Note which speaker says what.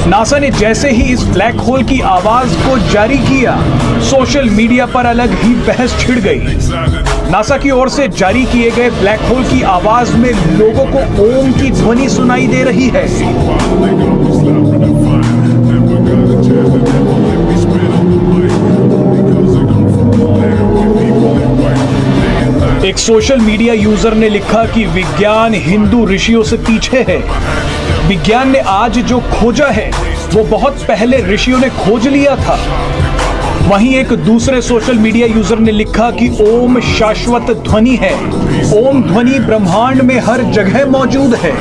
Speaker 1: NASA ने जैसे ही इस ब्लैक होल की आवाज को जारी किया, सोशल मीडिया पर अलग ही बहस छिड़ गई। नासा की ओर से जारी किए गए ब्लैक होल की आवाज में लोगों को ओम की ध्वनि सुनाई दे रही है। एक सोशल मीडिया यूजर ने लिखा कि विज्ञान हिंदू ऋषियों से पीछे है। विज्ञान ने आज जो खोजा है वो बहुत पहले ऋषियों ने खोज लिया था। वहीं एक दूसरे सोशल मीडिया यूजर ने लिखा कि ओम शाश्वत ध्वनि है। ओम ध्वनि ब्रह्मांड में हर जगह मौजूद है।